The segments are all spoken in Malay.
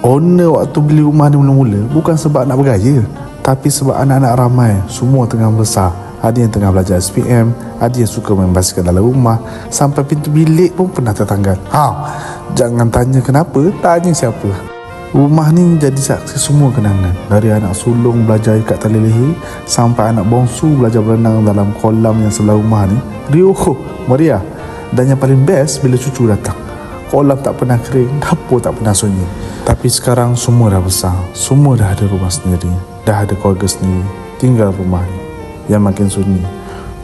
Owner waktu beli rumah ni mula-mula bukan sebab nak bergaya, tapi sebab anak-anak ramai semua tengah besar. Ada yang tengah belajar SPM, ada yang suka main basikal dalam rumah, sampai pintu bilik pun pernah tertanggal. Jangan tanya kenapa, tanya siapa. Rumah ni jadi saksi semua kenangan. Dari anak sulung belajar ikat tali leher sampai anak bongsu belajar berenang dalam kolam yang sebelah rumah ni. Riuh, meriah. Dan yang paling best bila cucu datang. Kolam tak pernah kering, dapur tak pernah sunyi. Tapi sekarang semua dah besar, semua dah ada rumah sendiri, dah ada keluarga sendiri. Tinggal rumah ni yang makin sunyi,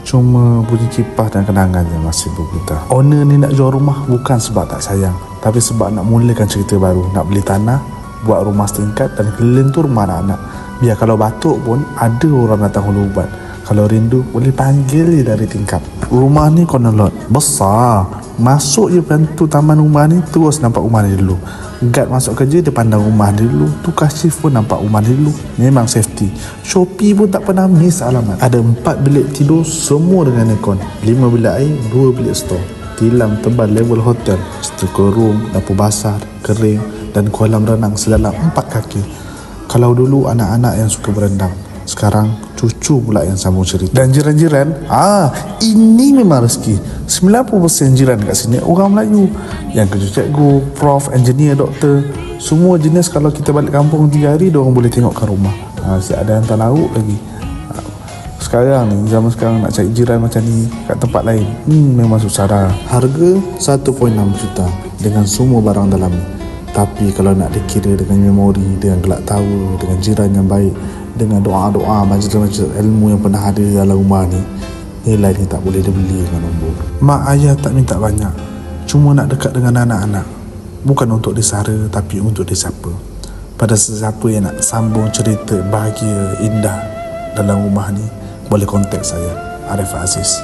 cuma bunyi kipas dan kenangan yang masih berputar. Owner ni nak jual rumah bukan sebab tak sayang, tapi sebab nak mulakan cerita baru. Nak beli tanah, buat rumah setingkat dan keliling tu rumah anak-anak. Biar kalau batuk pun ada orang datang hulu ubat. Kalau rindu boleh panggil je dari tingkap. Rumah ni corner lot besar. Masuk je pintu taman rumah ni, terus nampak rumah ni dulu. Guard masuk kerja, dia pandang rumah ni dulu. Tukar shift pun nampak rumah ni dulu. Memang safety. Shopee pun tak pernah miss alamat. Ada 4 bilik tidur, semua dengan aircon, 5 bilik air, 2 bilik store, tilam tebal level hotel, stoker room, dapur basah, kering dan kolam renang sedalam 4 kaki. Kalau dulu anak-anak yang suka berendam, sekarang cucu pula yang sambung cerita. Dan jiran-jiran, ini memang rezeki. 90% jiran kat sini orang Melayu. Yang kerja cikgu, prof, engineer, doktor, semua jenis. Kalau kita balik kampung 3 hari, diorang boleh tengokkan rumah. Siap ada hantar lauk lagi. Sekarang ni, zaman sekarang nak cari jiran macam ni kat tempat lain, memang susah dah. Harga 1.6 juta dengan semua barang dalam ni. Tapi kalau nak dikira dengan memori, dengan gelak tawa, dengan jiran yang baik, dengan doa-doa, majlis-majlis ilmu yang pernah ada dalam rumah ni, nilai ni tak boleh dibeli dengan nombor. Mak ayah tak minta banyak, cuma nak dekat dengan anak-anak. Bukan untuk disara, tapi untuk disapa. Pada sesiapa yang nak sambung cerita bahagia, indah dalam rumah ni, boleh kontak saya, Arif Aziz.